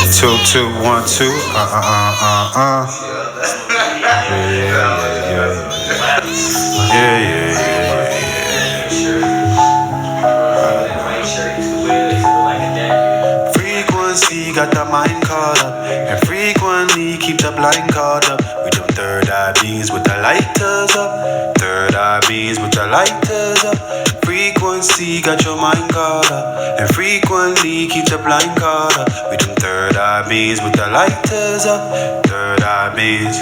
Two, two, one, two. Frequency got the mind caught up, and frequently keep the blind caught up. With them third eye beams with the lighters up. Third eye beams with the lighters up. Frequency got your mind caught up, and frequently keep the blind caught up. With them third eye beams with the lighters up. Third eye beams.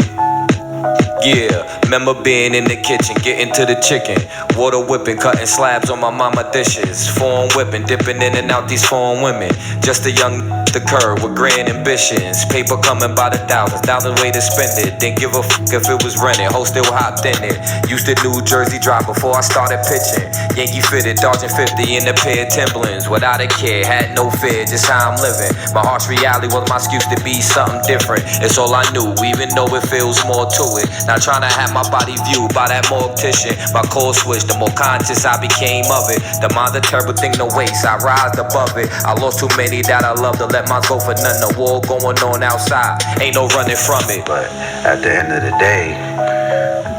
Yeah, remember being in the kitchen, getting to the chicken, water whipping, cutting slabs on my mama dishes, foreign whipping, dipping in and out these foreign women. Just a young the curve with grand ambitions, paper coming by the thousands way to spend it. Didn't give a fuck if it was rented, hoe still hopped in it. Used to New Jersey drive before I started pitching. Yankee fitted, dodging 50 in a pair of Timberlands, without a care, had no fear, just how I'm living. My harsh reality was my excuse to be something different. It's all I knew, even though it feels more to it. Not trying to have my body viewed by that mortician. My cold switch, the more conscious I became of it. The mind's a terrible thing to waste, I rise above it. I lost too many that I love to let mine go for none. The war going on outside, ain't no running from it. But at the end of the day,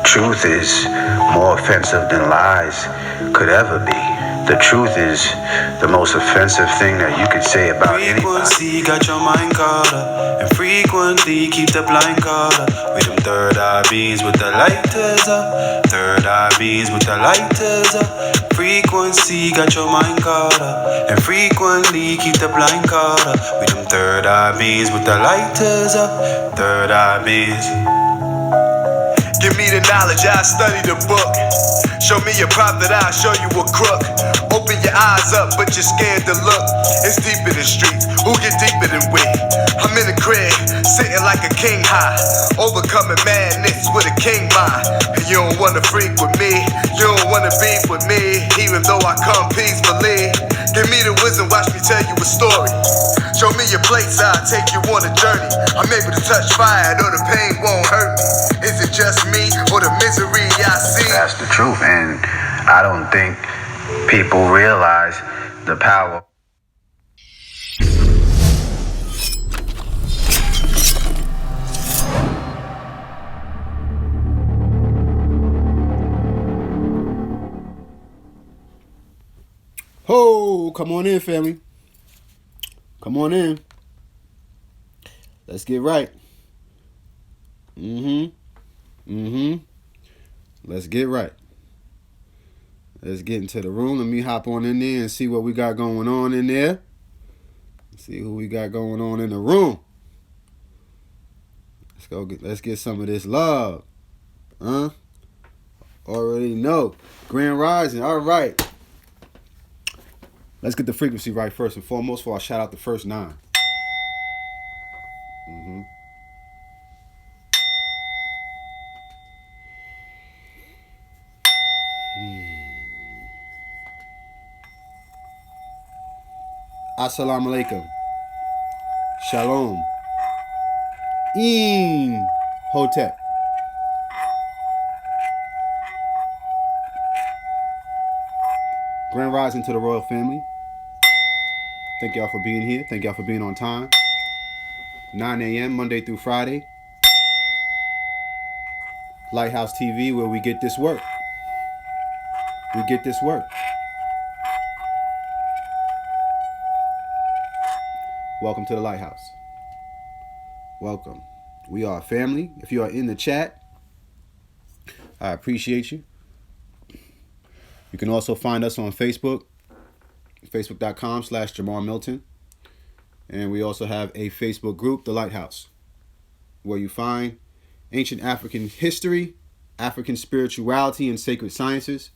truth is more offensive than lies could ever be. The truth is the most offensive thing that you could say about anybody. Frequency got your mind caught up, and frequently keep the blind caught up. With them third eye beams with the lighters up. Third eye beams with the lighters up. Frequency got your mind caught up, and frequently keep the blind caught up. With them third eye beams with the lighters up. Third eye beams. Give me the knowledge, I'll study the book. Show me a prophet, I'll show you a crook. Open your eyes up, but you're scared to look. It's deeper than streets, who get deeper than we? I'm in the crib, sitting like a king high, overcoming madness with a king mind. And you don't wanna freak with me, you don't wanna beef with me, even though I come peacefully. Give me the wisdom, watch me tell you a story. Show me your place, I'll take you on a journey. I'm able to touch fire, though the pain won't hurt me. Is it just me or the misery I see? That's the truth, and I don't think people realize the power. Ho, come on in, family. Come on in. Let's get right. Let's get right. Let's get into the room. Let me hop on in there and see what we got going on in there. See who we got going on in the room. Let's get some of this love. Already know. Grand Rising. All right. Let's get the frequency right first and foremost before I shout out the first 9. Assalamu alaikum. Shalom. Hotep. Grand Rising to the royal family. Thank y'all for being here. Thank y'all for being on time. 9 a.m. Monday through Friday. Lighthouse TV, where we get this work. We get this work. Welcome to the Lighthouse. Welcome. We are a family. If you are in the chat, I appreciate you. You can also find us on Facebook, facebook.com/Jamaar Milton. And we also have a Facebook group, The Lighthouse, where you find ancient African history, African spirituality, and sacred sciences.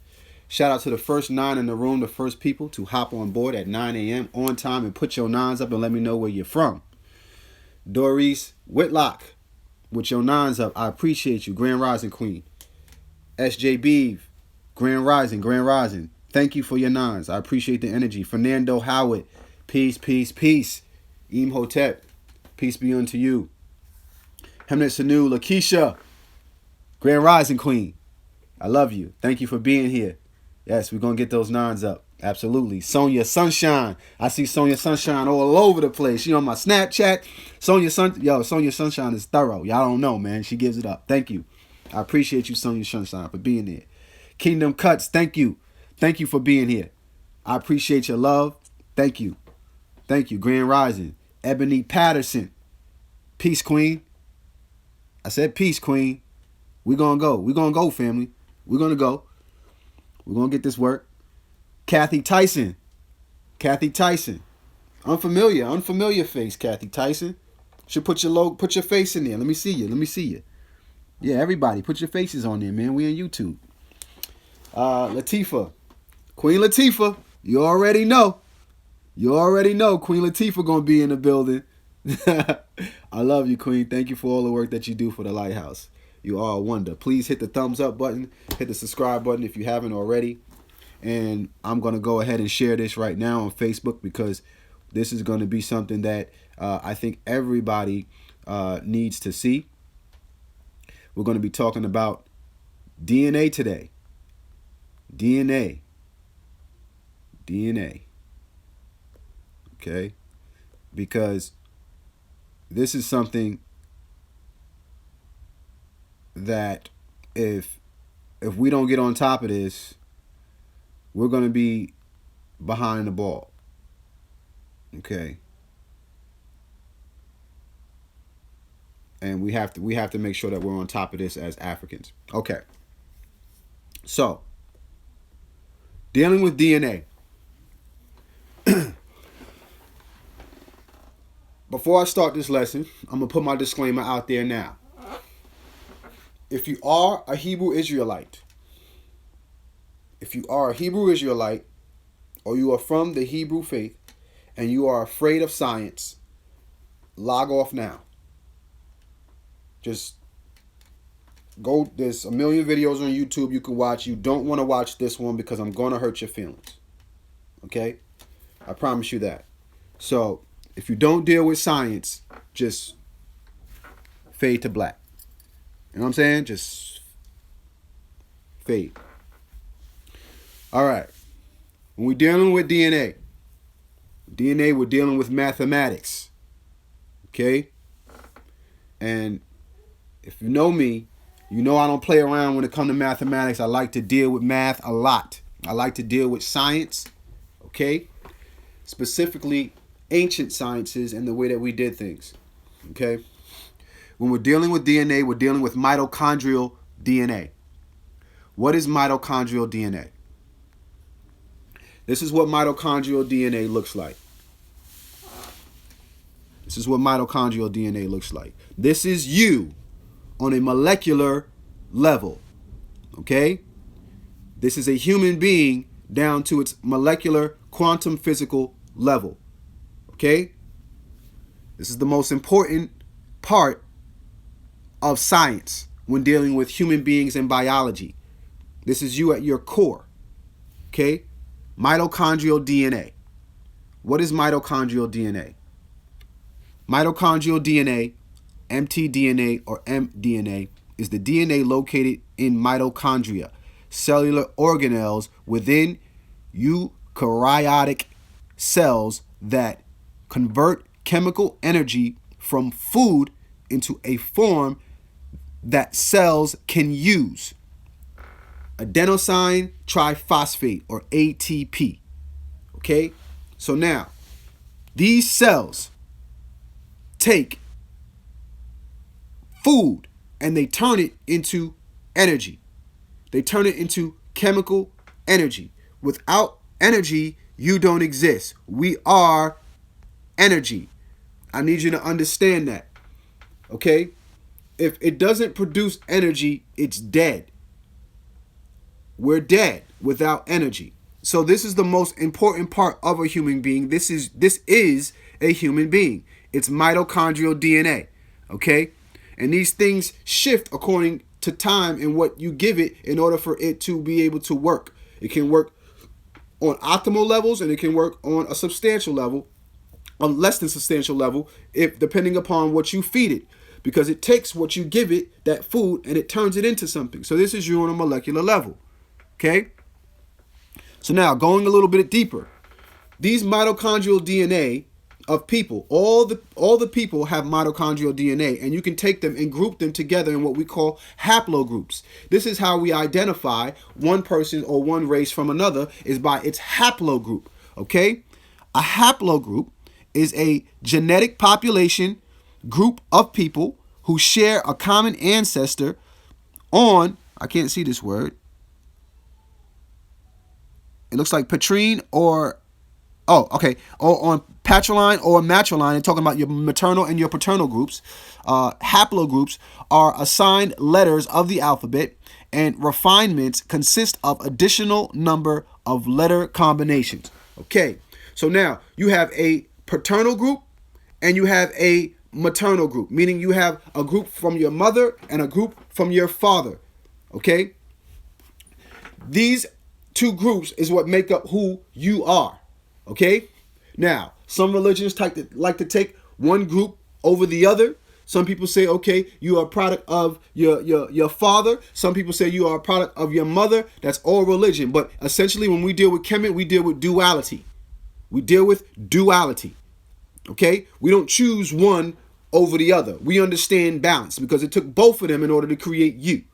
Shout out to the first 9 in the room, the first people to hop on board at 9 a.m. on time and put your 9s up and let me know where you're from. Doris Whitlock, with your 9s up, I appreciate you. Grand Rising Queen. SJ Beeve, Grand Rising, Grand Rising. Thank you for your 9s. I appreciate the energy. Fernando Howard, peace, peace, peace. Imhotep, peace be unto you. Hemnet Sanu, Lakeisha, Grand Rising Queen. I love you. Thank you for being here. Yes, we're going to get those 9s up. Absolutely. Sonia Sunshine. I see Sonia Sunshine all over the place. She on my Snapchat. Sonia Sunshine is thorough. Y'all don't know, man. She gives it up. Thank you. I appreciate you, Sonia Sunshine, for being there. Kingdom Cuts, thank you. Thank you for being here. I appreciate your love. Thank you. Thank you. Grand Rising. Ebony Patterson. Peace, Queen. I said peace, Queen. We're going to go. We're going to go, family. We're going to go. We're going to get this work. Kathy Tyson. Kathy Tyson. Unfamiliar face, Kathy Tyson. Should put your face in there. Let me see you. Yeah, everybody, put your faces on there, man. We on YouTube. Latifah. Queen Latifah. You already know. Queen Latifah gonna be in the building. I love you, Queen. Thank you for all the work that you do for the Lighthouse. You are a wonder. Please hit the thumbs up button. Hit the subscribe button if you haven't already. And I'm going to go ahead and share this right now on Facebook because this is going to be something that I think everybody needs to see. We're going to be talking about DNA today. DNA. Okay? Because this is something that if we don't get on top of this, we're going to be behind the ball. Okay. And we have to make sure that we're on top of this as Africans. Okay. So, dealing with DNA. Before I start this lesson, I'm going to put my disclaimer out there now. If you are a Hebrew Israelite, or you are from the Hebrew faith and you are afraid of science, log off now. Just go. There's a million videos on YouTube you can watch. You don't want to watch this one because I'm going to hurt your feelings. Okay? I promise you that. So, if you don't deal with science, just fade to black. You know what I'm saying? Just fade. All right. When we're dealing with DNA, we're dealing with mathematics. Okay? And if you know me, you know I don't play around when it comes to mathematics. I like to deal with math a lot. I like to deal with science. Okay? Specifically, ancient sciences and the way that we did things. Okay? When we're dealing with DNA, we're dealing with mitochondrial DNA. What is mitochondrial DNA? This is what mitochondrial DNA looks like. This is you on a molecular level. Okay? This is a human being down to its molecular quantum physical level. Okay? This is the most important part of science when dealing with human beings and biology. This is you at your core. Okay? Mitochondrial DNA. What is mitochondrial DNA? Mitochondrial DNA, mtDNA or mDNA, is the DNA located in mitochondria, cellular organelles within eukaryotic cells that convert chemical energy from food into a form that cells can use. Adenosine triphosphate or ATP. Okay? So now, these cells take food and they turn it into energy. They turn it into chemical energy. Without energy, you don't exist. We are energy. I need you to understand that. Okay? If it doesn't produce energy, it's dead. We're dead without energy. So this is the most important part of a human being. This is a human being. It's mitochondrial DNA. Okay? And these things shift according to time and what you give it in order for it to be able to work. It can work on optimal levels and it can work on a substantial level, a less than substantial level, if depending upon what you feed it. Because it takes what you give it, that food, and it turns it into something. So this is you on a molecular level. Okay? So now, going a little bit deeper, these mitochondrial DNA of people, all the people have mitochondrial DNA, and you can take them and group them together in what we call haplogroups. This is how we identify one person or one race from another, is by its haplogroup. Okay? A haplogroup is a genetic population group of people who share a common ancestor on, I can't see this word. It looks like patrine or on patriline or matriline, and talking about your maternal and your paternal groups. Haplogroups are assigned letters of the alphabet, and refinements consist of additional number of letter combinations. Okay, so now you have a paternal group and you have a maternal group, meaning you have a group from your mother and a group from your father. Okay, these two groups is what make up who you are. Okay, now some religions like to take one group over the other. Some people say, okay, you are a product of your father. Some people say you are a product of your mother. That's all religion. But essentially, when we deal with Kemet, we deal with duality. We deal with duality. Okay, we don't choose one over the other. We understand balance because it took both of them in order to create you.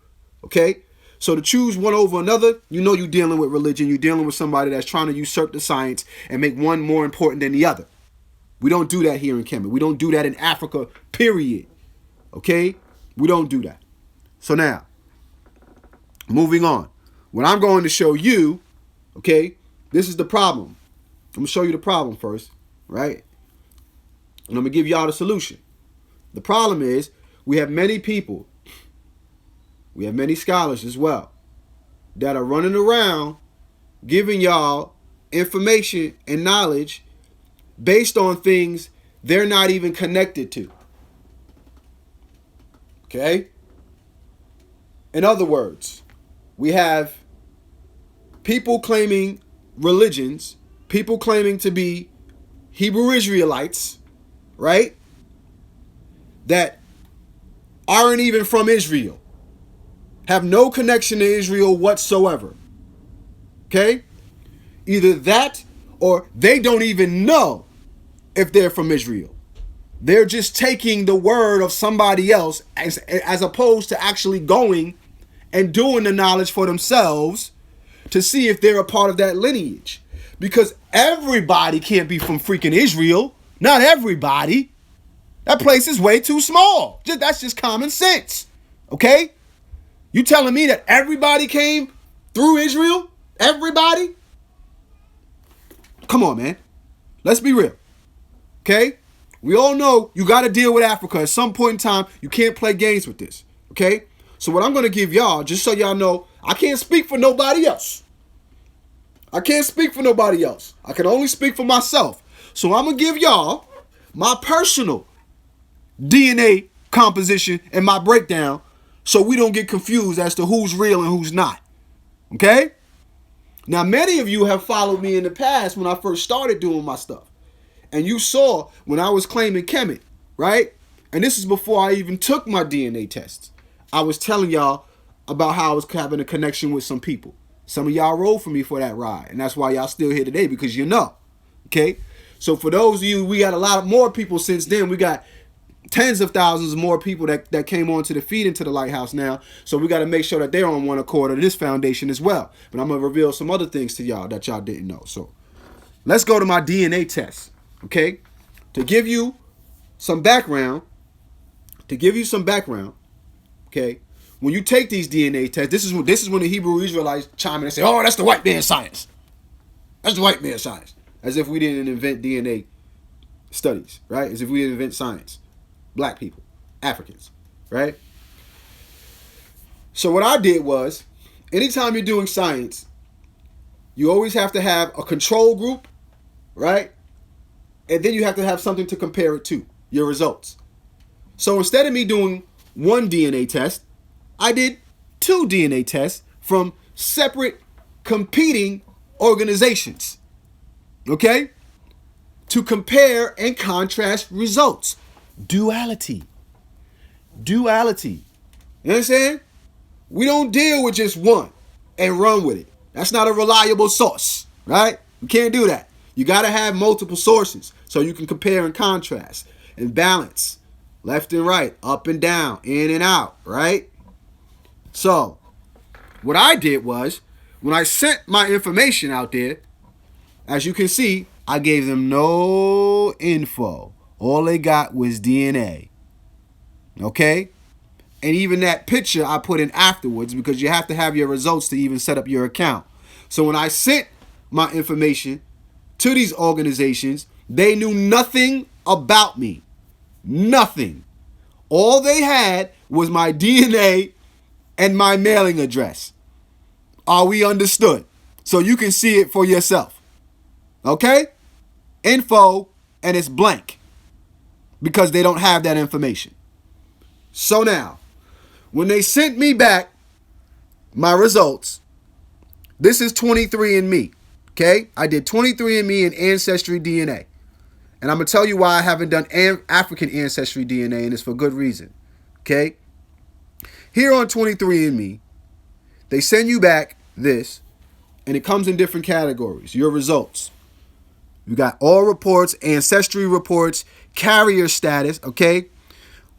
Okay, so to choose one over another, you know you're dealing with religion. You're dealing with somebody that's trying to usurp the science and make one more important than the other. We don't do that here in Kemet. We don't do that in Africa, period. Okay? We don't do that. So now, moving on. What I'm going to show you, okay, this is the problem. I'm going to show you the problem first, right? And I'm going to give y'all the solution. The problem is we have many people, we have many scholars as well, that are running around giving y'all information and knowledge based on things they're not even connected to. Okay? In other words, we have people claiming religions, people claiming to be Hebrew Israelites, right? That aren't even from Israel, have no connection to Israel whatsoever. Okay? Either that or they don't even know if they're from Israel. They're just taking the word of somebody else as opposed to actually going and doing the knowledge for themselves to see if they're a part of that lineage. Because everybody can't be from freaking Israel. Not everybody. That place is way too small. That's just common sense. Okay? You telling me that everybody came through Israel? Everybody? Come on, man. Let's be real. Okay? We all know you got to deal with Africa. At some point in time, you can't play games with this. Okay? So what I'm going to give y'all, just so y'all know, I can't speak for nobody else. I can't speak for nobody else. I can only speak for myself. So I'm going to give y'all my personal DNA composition and my breakdown so we don't get confused as to who's real and who's not. Okay? Now, many of you have followed me in the past when I first started doing my stuff. And you saw when I was claiming Kemet, right? And this is before I even took my DNA tests. I was telling y'all about how I was having a connection with some people. Some of y'all rode for me for that ride. And that's why y'all still here today, because you know. Okay? So for those of you, we got a lot more people since then. We got tens of thousands more people that came onto the feed into the lighthouse now. So we got to make sure that they're on one accord of this foundation as well. But I'm going to reveal some other things to y'all that y'all didn't know. So let's go to my DNA test. Okay? To give you some background, okay? When you take these DNA tests, this is when the Hebrew Israelites chime in and say, "Oh, that's the white man's science. That's the white man's science." As if we didn't invent DNA studies, right? As if we didn't invent science. Black people, Africans, right? So what I did was, anytime you're doing science, you always have to have a control group, right? And then you have to have something to compare it to, your results. So instead of me doing one DNA test, I did 2 DNA tests from separate competing organizations. Okay? To compare and contrast results. Duality. You understand? We don't deal with just one and run with it. That's not a reliable source, right? You can't do that. You got to have multiple sources so you can compare and contrast and balance left and right, up and down, in and out, right? So what I did was, when I sent my information out there, as you can see, I gave them no info. All they got was DNA. Okay? And even that picture I put in afterwards, because you have to have your results to even set up your account. So when I sent my information to these organizations, they knew nothing about me. Nothing. All they had was my DNA and my mailing address. Are we understood? So you can see it for yourself. Okay? Info, and it's blank because they don't have that information. So now, when they sent me back my results, this is 23andMe. Okay? I did 23andMe and Ancestry DNA. And I'm going to tell you why I haven't done African Ancestry DNA, and it's for good reason. Okay? Here on 23andMe, they send you back this, and it comes in different categories. Your results. You got all reports, ancestry reports, carrier status, okay?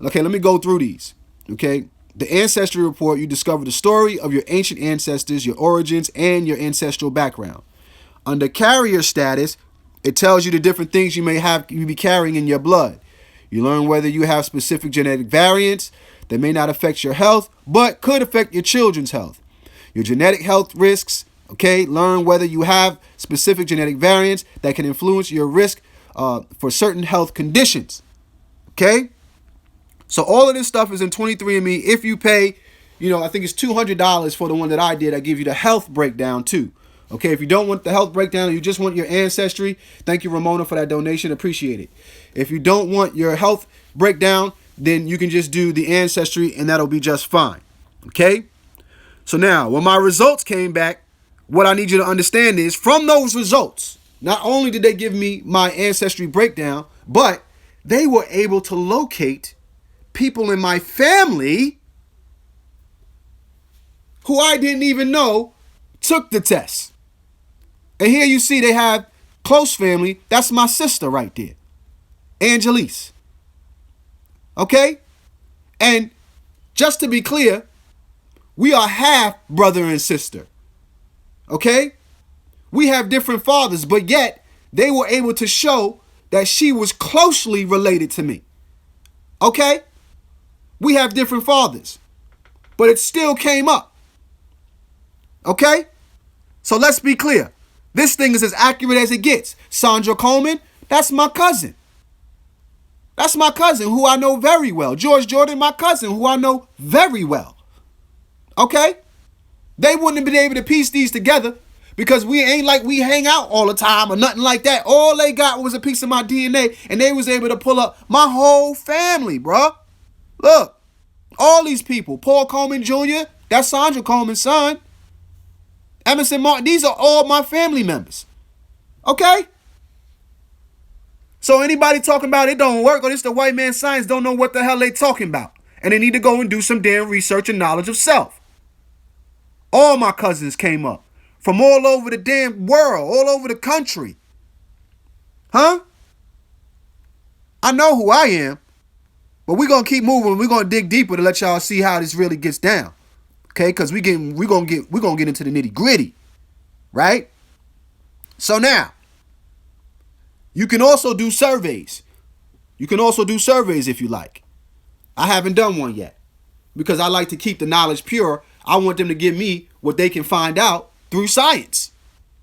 Okay, let me go through these, okay? The ancestry report, you discover the story of your ancient ancestors, your origins, and your ancestral background. Under carrier status, it tells you the different things you be carrying in your blood. You learn whether you have specific genetic variants that may not affect your health, but could affect your children's health. Your genetic health risks, okay? Learn whether you have specific genetic variants that can influence your risk for certain health conditions, okay? So all of this stuff is in 23andMe. If you pay, I think it's $200 for the one that I did. I give you the health breakdown too. Okay, if you don't want the health breakdown, you just want your ancestry, thank you, Ramona, for that donation. Appreciate it. If you don't want your health breakdown, then you can just do the ancestry and that'll be just fine. Okay? So now, when my results came back, what I need you to understand is, from those results, not only did they give me my ancestry breakdown, but they were able to locate people in my family who I didn't even know took the test. And here you see they have close family. That's my sister right there, Angelise. Okay? And just to be clear, we are half brother and sister. Okay? We have different fathers, but yet they were able to show that she was closely related to me. Okay? We have different fathers, but it still came up. Okay? So let's be clear. This thing is as accurate as it gets. Sandra Coleman, that's my cousin. That's my cousin who I know very well. George Jordan, my cousin who I know very well. Okay? They wouldn't have been able to piece these together because we ain't like we hang out all the time or nothing like that. All they got was a piece of my DNA, and they was able to pull up my whole family, bro. Look, all these people. Paul Coleman Jr., that's Sandra Coleman's son. Emerson Martin, these are all my family members. Okay? So anybody talking about it don't work or this the white man science don't know what the hell they talking about. And they need to go and do some damn research and knowledge of self. All my cousins came up from all over the damn world, all over the country. Huh? I know who I am, but we're going to keep moving. We're going to dig deeper to let y'all see how this really gets down. Okay, because we're gonna get into the nitty gritty, right? So now, you can also do surveys. You can also do surveys if you like. I haven't done one yet because I like to keep the knowledge pure. I want them to give me what they can find out through science,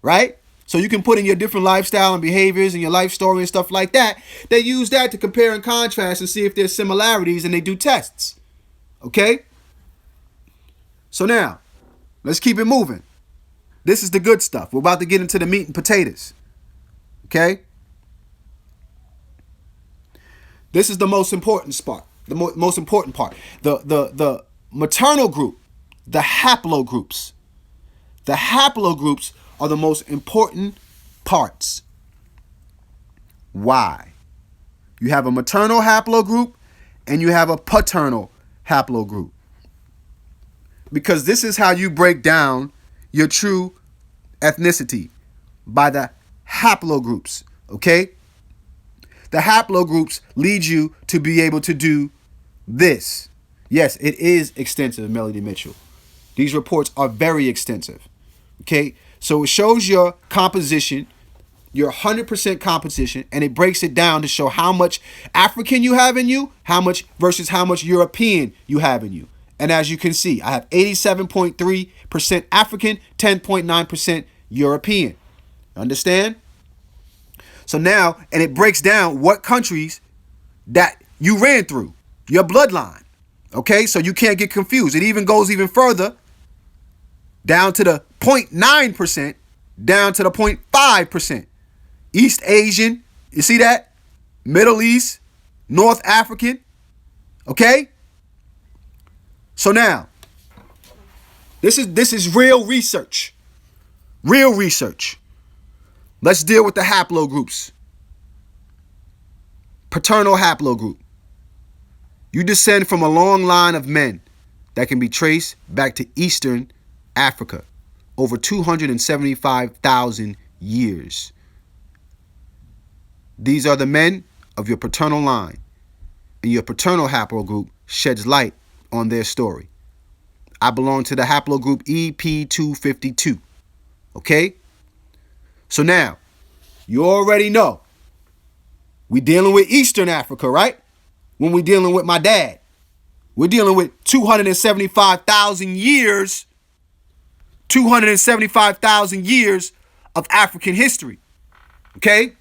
right? So you can put in your different lifestyle and behaviors and your life story and stuff like that. They use that to compare and contrast and see if there's similarities, and they do tests. Okay? So now, let's keep it moving. This is the good stuff. We're about to get into the meat and potatoes. Okay? This is the most important part. The most important part. The maternal group, the haplogroups. The haplogroups are the most important parts. Why? You have a maternal haplogroup and you have a paternal haplogroup. Because this is how you break down your true ethnicity by the haplogroups, okay? The haplogroups lead you to be able to do this. Yes, it is extensive, Melody Mitchell. These reports are very extensive, okay? So it shows your composition, your 100% composition, and it breaks it down to show how much African you have in you, how much versus how much European you have in you. And as you can see, I have 87.3% African, 10.9% European. Understand? So now, and it breaks down what countries that you ran through, your bloodline. Okay, so you can't get confused. It even goes even further down to the 0.9%, down to the 0.5%. East Asian, you see that? Middle East, North African. Okay? So now, this is real research. Real research. Let's deal with the haplogroups. Paternal haplogroup. You descend from a long line of men that can be traced back to Eastern Africa over 275,000 years. These are the men of your paternal line, and your paternal haplogroup sheds light on their story. I belong to the haplogroup EP252. Okay? So now, you already know, we dealing with Eastern Africa, right? When we dealing with my dad, we're dealing with 275,000 years, 275,000 years of African history. Okay?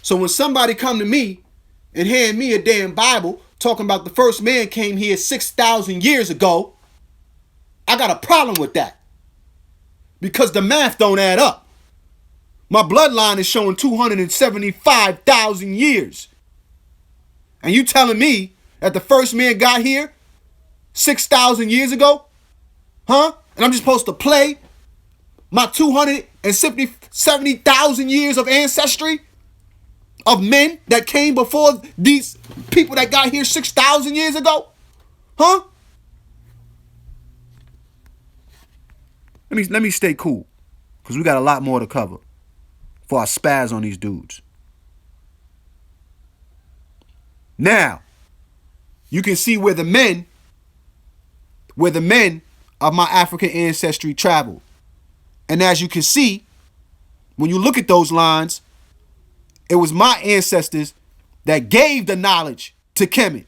So when somebody come to me and hand me a damn Bible talking about the first man came here 6,000 years ago, I got a problem with that. Because the math don't add up. My bloodline is showing 275,000 years. And you telling me that the first man got here 6,000 years ago? Huh? And I'm just supposed to play my 270,000 years of ancestry of men that came before these people that got here 6,000 years ago? Huh? Let me stay cool, because we got a lot more to cover before I spaz on these dudes. Now, you can see where the men of my African ancestry traveled. And as you can see, when you look at those lines, it was my ancestors that gave the knowledge to Kemet.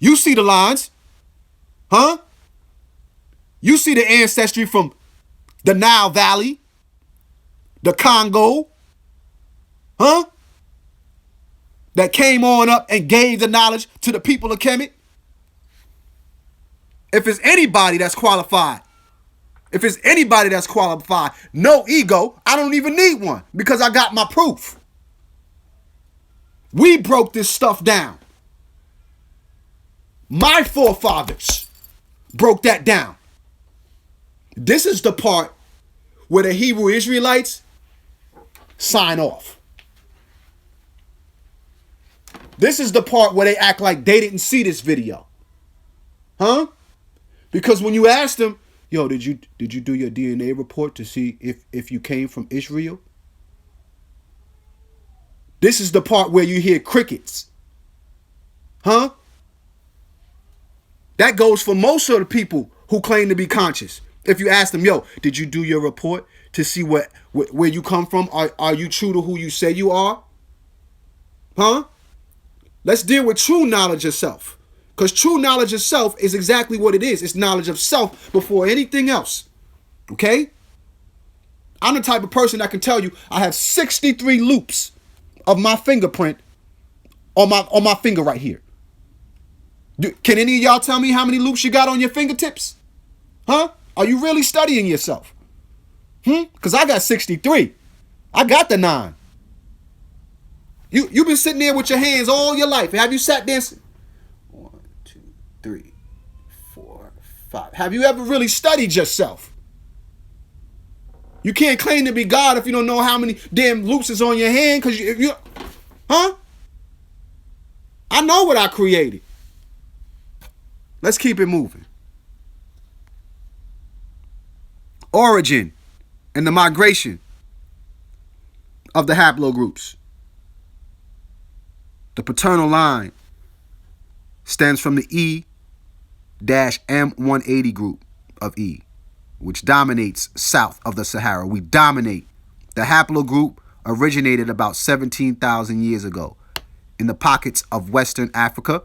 You see the lines, huh? You see the ancestry from the Nile Valley, the Congo, huh? That came on up and gave the knowledge to the people of Kemet. If it's anybody that's qualified, no ego, I don't even need one, because I got my proof. We broke this stuff down. My forefathers broke that down. This is the part where the Hebrew Israelites sign off. This is the part where they act like they didn't see this video. Huh? Because when you ask them, yo, did you do your DNA report to see if you came from Israel? This is the part where you hear crickets. Huh? That goes for most of the people who claim to be conscious. If you ask them, yo, did you do your report to see where you come from? Are you true to who you say you are? Huh? Let's deal with true knowledge of self. Because true knowledge of self is exactly what it is. It's knowledge of self before anything else. Okay? I'm the type of person that can tell you I have 63 loops of my fingerprint on my finger right here. Can any of y'all tell me how many loops you got on your fingertips? Huh? Are you really studying yourself? Because I got 63. I got the 9. You've been sitting there with your hands all your life. Have you sat there? 1, 2, 3, 4, 5. Have you ever really studied yourself? You can't claim to be God if you don't know how many damn loops is on your hand. Because huh? I know what I created. Let's keep it moving. Origin and the migration of the haplogroups. The paternal line stems from the E-M180 group of E, which dominates south of the Sahara. We dominate. The haplogroup originated about 17,000 years ago in the pockets of Western Africa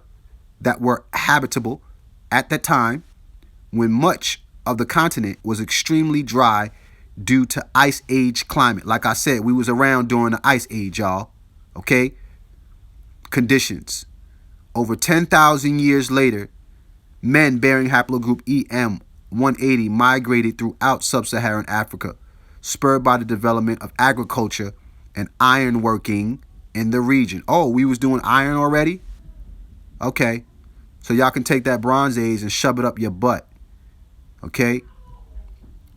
that were habitable at that time when much of the continent was extremely dry due to ice age climate. Like I said, we was around during the ice age, y'all. Okay? Conditions. Over 10,000 years later, men bearing haplogroup EM180 migrated throughout sub-Saharan Africa, spurred by the development of agriculture and iron working in the region. Oh, we was doing iron already? Okay. So y'all can take that Bronze Age and shove it up your butt. Okay?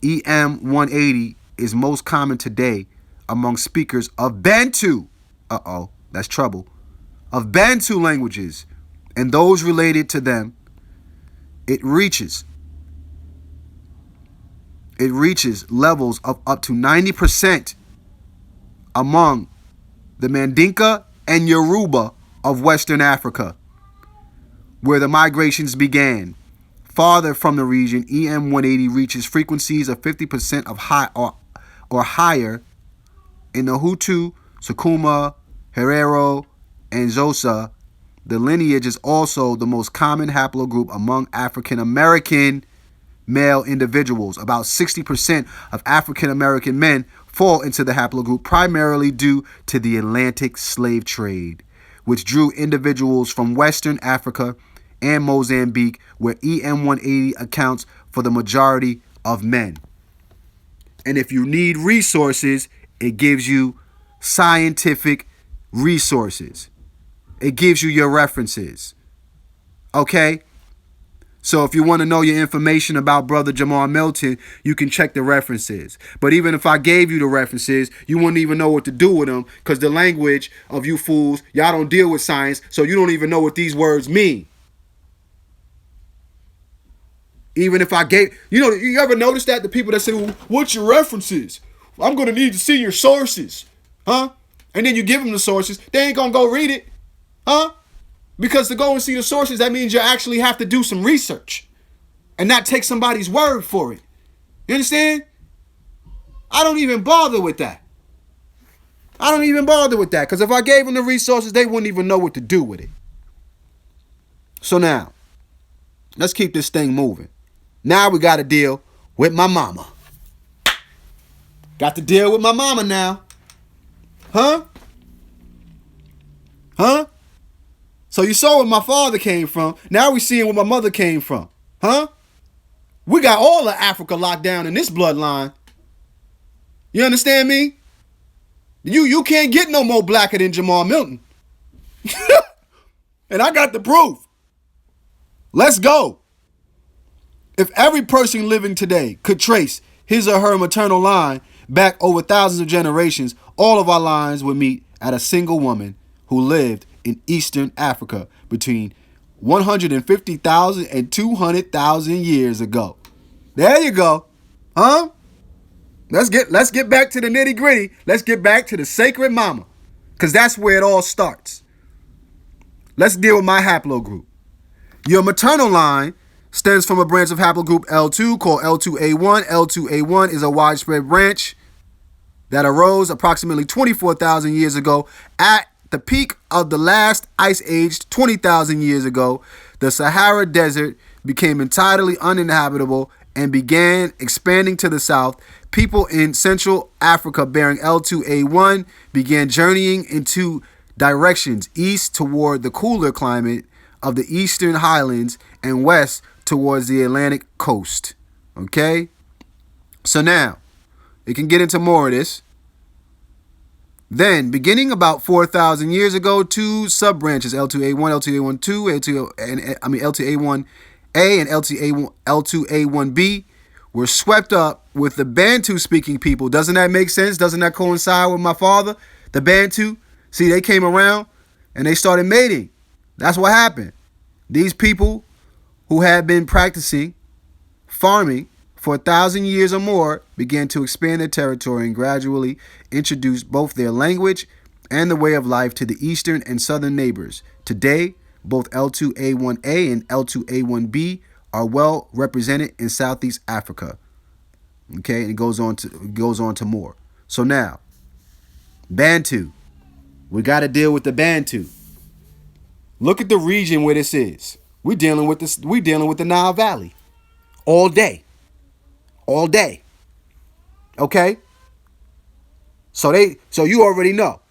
EM180 is most common today among speakers of Bantu. Uh-oh, that's trouble. Of Bantu languages and those related to them. It reaches levels of up to 90% among the Mandinka and Yoruba of Western Africa, where the migrations began. Farther from the region, EM180 reaches frequencies of 50% of high or higher in the Hutu, Sukuma, Herero, and Xhosa. The lineage is also the most common haplogroup among African American male individuals. About 60% of African American men fall into the haplogroup primarily due to the Atlantic slave trade, which drew individuals from Western Africa and Mozambique, where EM180 accounts for the majority of men. And if you need resources, it gives you scientific resources. It gives you your references. Okay? So if you want to know your information about Brother Jamaar Milton, you can check the references. But even if I gave you the references, you wouldn't even know what to do with them, because the language of you fools, y'all don't deal with science, so you don't even know what these words mean. Even if I gave, you ever notice that? The people that say, well, what's your references? I'm going to need to see your sources. Huh? And then you give them the sources. They ain't going to go read it. Huh? Because to go and see the sources, that means you actually have to do some research and not take somebody's word for it. You understand? I don't even bother with that. Because if I gave them the resources, they wouldn't even know what to do with it. So now, let's keep this thing moving. Now we got to deal with my mama. Got to deal with my mama now. Huh? So you saw where my father came from. Now we seeing where my mother came from. Huh? We got all of Africa locked down in this bloodline. You understand me? You can't get no more blacker than Jamaar Milton. And I got the proof. Let's go. If every person living today could trace his or her maternal line back over thousands of generations, all of our lines would meet at a single woman who lived in Eastern Africa between 150,000 and 200,000 years ago. There you go. Huh? Let's get back to the nitty gritty. Let's get back to the sacred mama, because that's where it all starts. Let's deal with my haplogroup. Your maternal line stems from a branch of haplogroup L2 called L2A1. L2A1 is a widespread branch that arose approximately 24,000 years ago. At the peak of the last ice age 20,000 years ago, the Sahara Desert became entirely uninhabitable and began expanding to the south. People in Central Africa bearing L2A1 began journeying in two directions: east toward the cooler climate of the eastern highlands and west towards the Atlantic coast. Okay? So now, we can get into more of this. Then, beginning about 4,000 years ago, two sub-branches, L2A1, L2A12, L2A1A and L2A1B, were swept up with the Bantu-speaking people. Doesn't that make sense? Doesn't that coincide with my father? The Bantu? See, they came around and they started mating. That's what happened. These people who had been practicing farming for 1,000 years or more began to expand their territory and gradually introduced both their language and the way of life to the eastern and southern neighbors. Today, both L2A1A and L2A1B are well represented in Southeast Africa. Okay, and it goes on to more. So now, Bantu. We got to deal with the Bantu. Look at the region where this is. We're dealing with this. We're dealing with the Nile Valley, all day, all day. Okay. So you already know.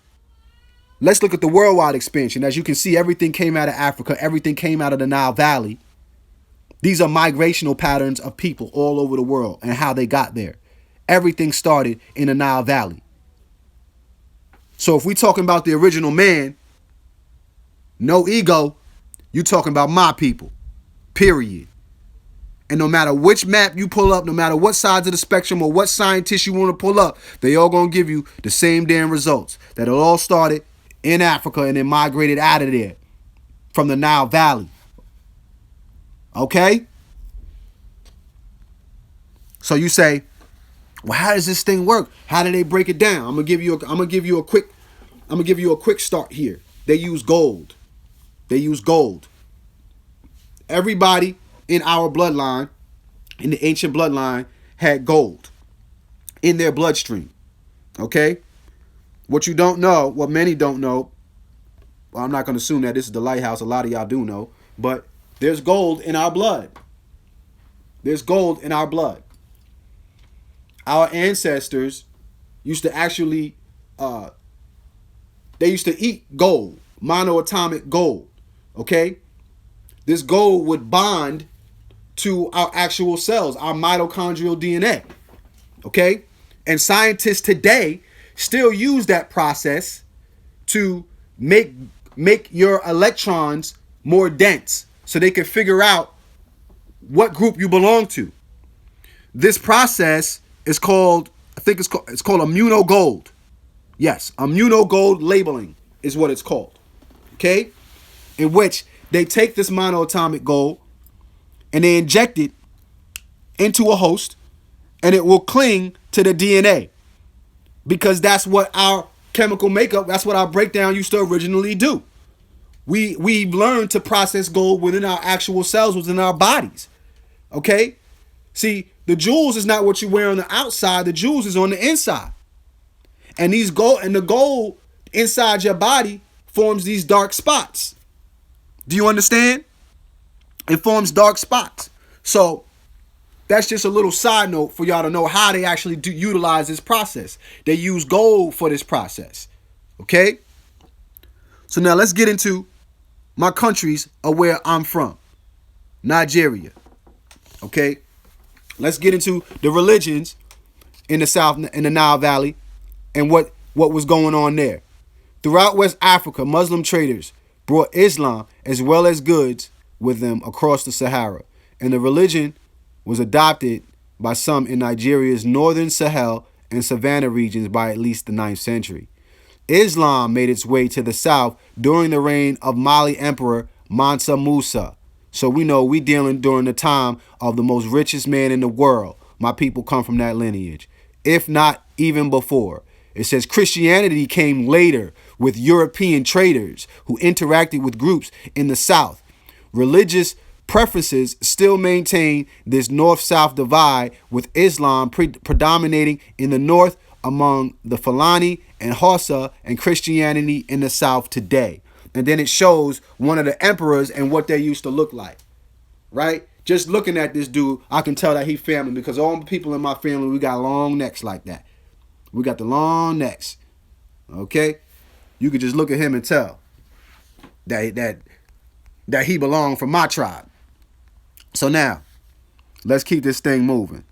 Let's look at the worldwide expansion. As you can see, everything came out of Africa. Everything came out of the Nile Valley. These are migrational patterns of people all over the world and how they got there. Everything started in the Nile Valley. So if we're talking about the original man, no ego, you're talking about my people, period. And no matter which map you pull up, no matter what sides of the spectrum or what scientists you want to pull up, they all going to give you the same damn results. That it all started in Africa and then migrated out of there from the Nile Valley. Okay? So you say, well, how does this thing work? How do they break it down? I'm gonna give you a quick start here. They use gold. Everybody in our bloodline, in the ancient bloodline, had gold in their bloodstream. Okay? What you don't know, what many don't know, well, I'm not gonna assume that this is the lighthouse. A lot of y'all do know, but there's gold in our blood. There's gold in our blood. Our ancestors used to actually, they used to eat gold, monoatomic gold, okay? This gold would bond to our actual cells, our mitochondrial DNA, okay? And scientists today still use that process to make your electrons more dense so they can figure out what group you belong to. This process is called, it's called immunogold. Yes, immunogold labeling is what it's called. Okay? In which they take this monoatomic gold and they inject it into a host and it will cling to the DNA. Because that's what our chemical makeup, that's what our breakdown used to originally do. We've learned to process gold within our actual cells, within our bodies. Okay? See, the jewels is not what you wear on the outside. The jewels is on the inside. And the gold inside your body forms these dark spots. Do you understand? It forms dark spots. So that's just a little side note for y'all to know how they actually do utilize this process. They use gold for this process. Okay? So now let's get into my countries of where I'm from. Nigeria. Okay? Let's get into the religions in the South, in the Nile Valley, and what was going on there. Throughout West Africa, Muslim traders brought Islam as well as goods with them across the Sahara. And the religion was adopted by some in Nigeria's northern Sahel and Savannah regions by at least the 9th century. Islam made its way to the south during the reign of Mali Emperor Mansa Musa. So we know we dealing during the time of the most richest man in the world. My people come from that lineage, if not even before. It says Christianity came later with European traders who interacted with groups in the south. Religious preferences still maintain this north-south divide, with Islam predominating in the north among the Fulani and Hausa, and Christianity in the south today. And then it shows one of the emperors and what they used to look like, right? Just looking at this dude, I can tell that he family, because all the people in my family, we got long necks like that. We got the long necks, okay? You could just look at him and tell that he belonged from my tribe. So now, let's keep this thing moving.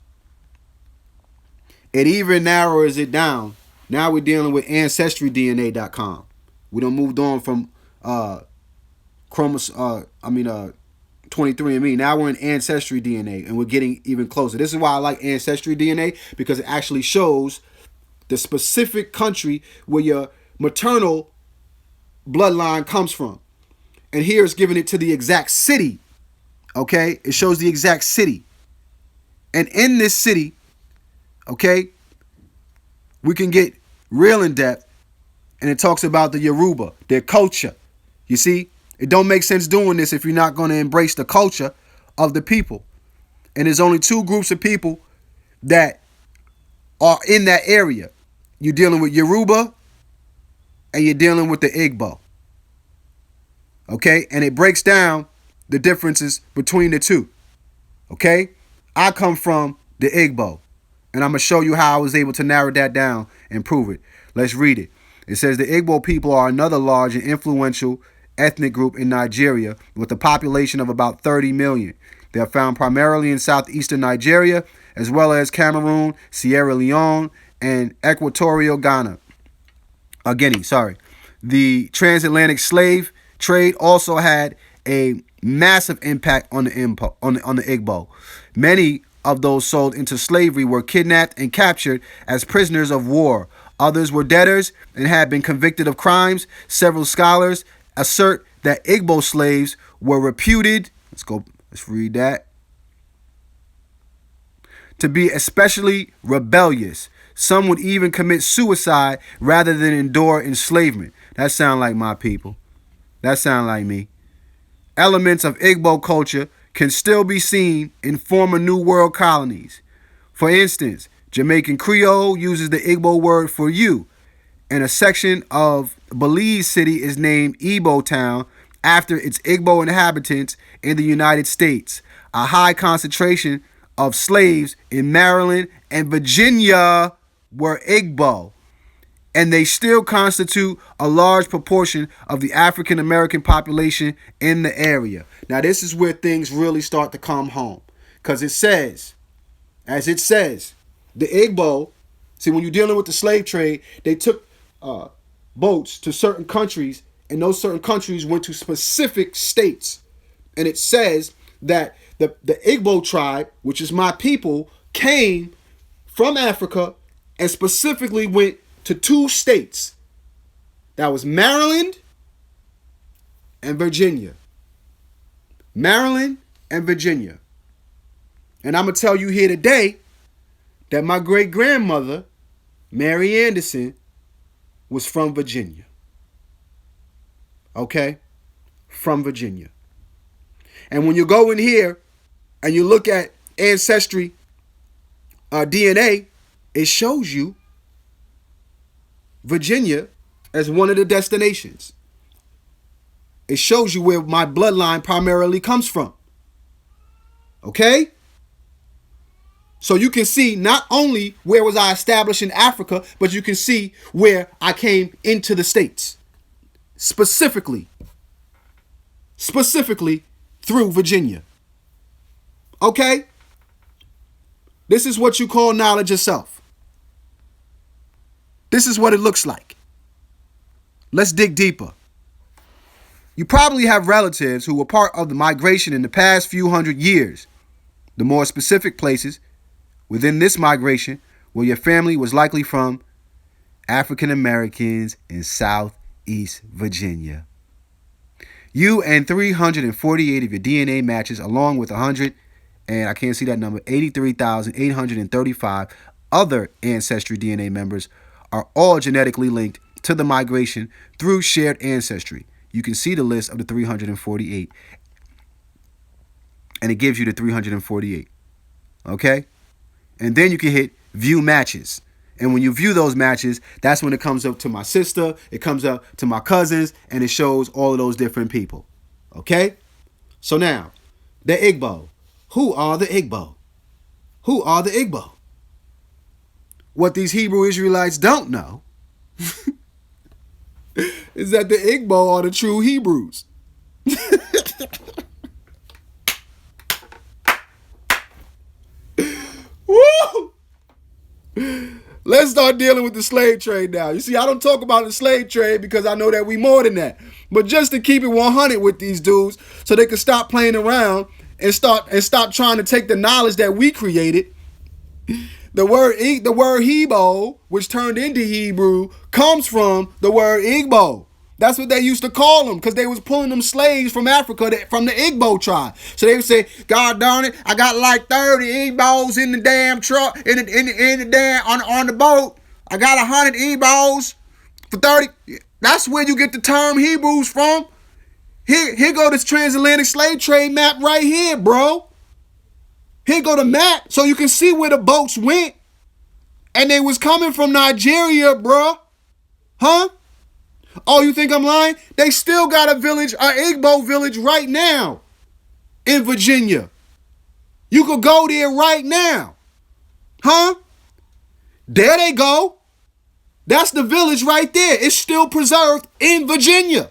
It even narrows it down. Now we're dealing with ancestrydna.com. We done moved on from 23andMe. Now we're in Ancestry DNA, and we're getting even closer. This is why I like Ancestry DNA, because it actually shows the specific country where your maternal bloodline comes from. And here it's giving it to the exact city. Okay? It shows the exact city. And in this city, Okay? We can get real in depth, and it talks about the Yoruba, their culture. You see, it don't make sense doing this if you're not going to embrace the culture of the people. And there's only two groups of people that are in that area. You're dealing with Yoruba and you're dealing with the Igbo. Okay? And it breaks down the differences between the two. Okay? I come from the Igbo, and I'm going to show you how I was able to narrow that down and prove it. Let's read it. It says the Igbo people are another large and influential ethnic group in Nigeria with a population of about 30 million. They are found primarily in southeastern Nigeria, as well as Cameroon, Sierra Leone, and Equatorial Guinea. The transatlantic slave trade also had a massive impact on the Igbo. Many of those sold into slavery were kidnapped and captured as prisoners of war. Others were debtors and had been convicted of crimes. Several scholars assert that Igbo slaves were reputed, let's read that, to be especially rebellious. Some would even commit suicide rather than endure enslavement. That sound like my people. That sound like me. Elements of Igbo culture can still be seen in former New World colonies. For instance, Jamaican Creole uses the Igbo word for you, and a section of Belize City is named Igbo Town after its Igbo inhabitants in the United States. A high concentration of slaves in Maryland and Virginia were Igbo, and they still constitute a large proportion of the African American population in the area. Now, this is where things really start to come home, because it says, the Igbo, see, when you're dealing with the slave trade, they took boats to certain countries, and those certain countries went to specific states. And it says that the Igbo tribe, which is my people, came from Africa and specifically went to two states. That was Maryland and Virginia. Maryland and Virginia. And I'm going to tell you here today that my great-grandmother, Mary Anderson, was from Virginia. Okay? From Virginia. And when you go in here and you look at ancestry DNA, it shows you Virginia as one of the destinations. It shows you where my bloodline primarily comes from. Okay? So you can see not only where was I established in Africa, but you can see where I came into the States. Specifically through Virginia. Okay? This is what you call knowledge of self. This is what it looks like. Let's dig deeper. You probably have relatives who were part of the migration in the past few hundred years. The more specific places within this migration where your family was likely from: African Americans in Southeast Virginia. You and 348 of your DNA matches, along with 100, and I can't see that number, 83,835 other ancestry DNA members, are all genetically linked to the migration through shared ancestry. You can see the list of the 348, and it gives you the 348. Okay? And then you can hit view matches. And when you view those matches, that's when it comes up to my sister, it comes up to my cousins, and it shows all of those different people. Okay? So now, the Igbo. Who are the Igbo? Who are the Igbo? What these Hebrew Israelites don't know is that the Igbo are the true Hebrews. Woo! Let's start dealing with the slave trade now. You see, I don't talk about the slave trade because I know that we more than that. But just to keep it 100 with these dudes so they can stop playing around and stop trying to take the knowledge that we created. The word Hebo, which turned into Hebrew, comes from the word Igbo, That's what they used to call them, because they was pulling them slaves from Africa, from the Igbo tribe. So they would say, God darn it, I got like 30 Igbos in the damn truck, in the damn, on the boat. I got 100 Igbos for 30. That's where you get the term Hebrews from. Here go this transatlantic slave trade map right here, bro. Here go the map, so you can see where the boats went. And they was coming from Nigeria, bro. Huh? Oh, you think I'm lying? They still got a village, an Igbo village right now in Virginia. You could go there right now. Huh? There they go. That's the village right there. It's still preserved in Virginia.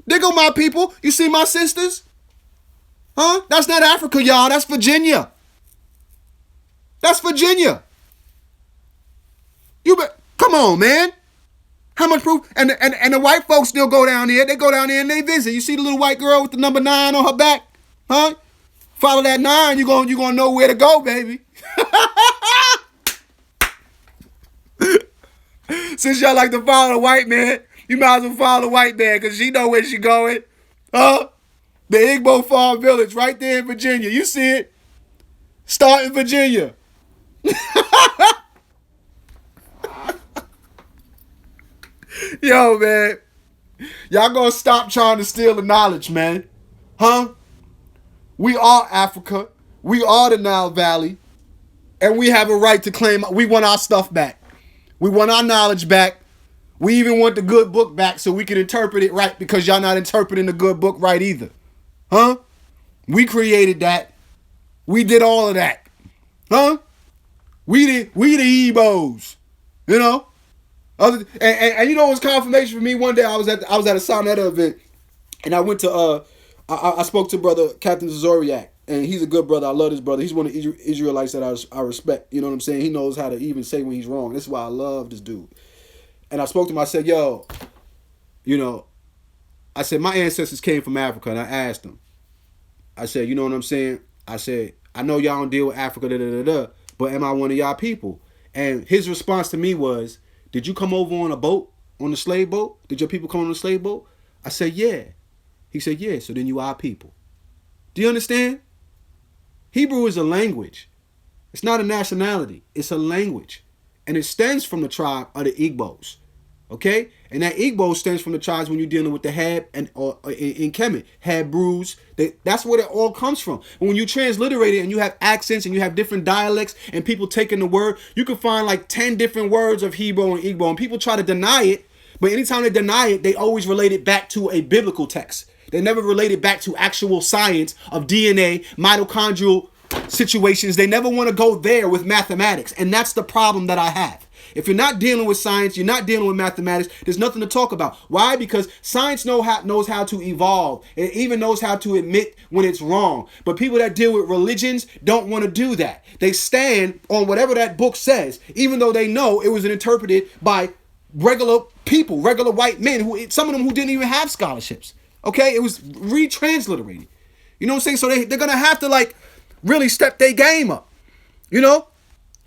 There go my people. You see my sisters? Huh? That's not Africa, y'all. That's Virginia. That's Virginia. Come on, man. How much proof? And the white folks still go down there. They go down there and they visit. You see the little white girl with the number 9 on her back? Huh? Follow that 9, you're gonna know where to go, baby. Since y'all like to follow the white man, you might as well follow the white man, because she know where she going. Huh? The Igbo Farm Village right there in Virginia. You see it? Start in Virginia. Yo, man. Y'all gonna stop trying to steal the knowledge, man. Huh? We are Africa. We are the Nile Valley. And we have a right to claim, we want our stuff back. We want our knowledge back. We even want the good book back so we can interpret it right, because y'all not interpreting the good book right either. Huh? We created that. We did all of that. Huh? We the Igbos. You know? And you know what's confirmation for me? One day I was at a Sonetta event, and I went to I spoke to brother Captain Zoriak, and he's a good brother. I love this brother. He's one of the Israelites that I respect. You know what I'm saying? He knows how to even say when he's wrong. This is why I love this dude. And I spoke to him. I said, yo, you know, I said, my ancestors came from Africa, and I asked him. I said, you know what I'm saying? I said, I know y'all don't deal with Africa, but am I one of y'all people? And his response to me was, did you come over on a boat, on the slave boat? Did your people come on the slave boat? I said, yeah. He said, yeah, so then you are our people. Do you understand? Hebrew is a language. It's not a nationality. It's a language. And it stems from the tribe of the Igbos. Okay? And that Igbo stems from the tribes when you're dealing with the Hab and in Kemet, Hebrews. That's where it all comes from. And when you transliterate it and you have accents and you have different dialects and people taking the word, you can find like 10 different words of Hebrew and Igbo. And people try to deny it, but anytime they deny it, they always relate it back to a biblical text. They never relate it back to actual science of DNA, mitochondrial situations. They never want to go there with mathematics. And that's the problem that I have. If you're not dealing with science, you're not dealing with mathematics, there's nothing to talk about. Why? Because science knows how to evolve. It even knows how to admit when it's wrong. But people that deal with religions don't want to do that. They stand on whatever that book says, even though they know it was interpreted by regular people, regular white men, who some of them who didn't even have scholarships. Okay? It was retransliterated. You know what I'm saying? So they're going to have to like really step their game up. You know?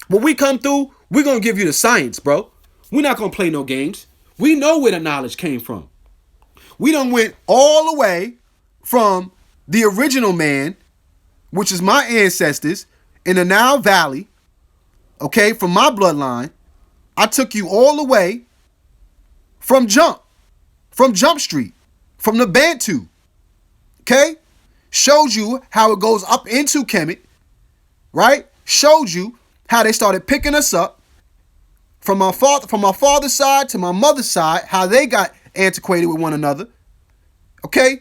When we come through, we're going to give you the science, bro. We're not going to play no games. We know where the knowledge came from. We done went all the way from the original man, which is my ancestors, in the Nile Valley, okay, from my bloodline. I took you all the way from Jump Street, from the Bantu, okay? Showed you how it goes up into Kemet, right? Showed you how they started picking us up from my father's side to my mother's side, how they got antiquated with one another. Okay?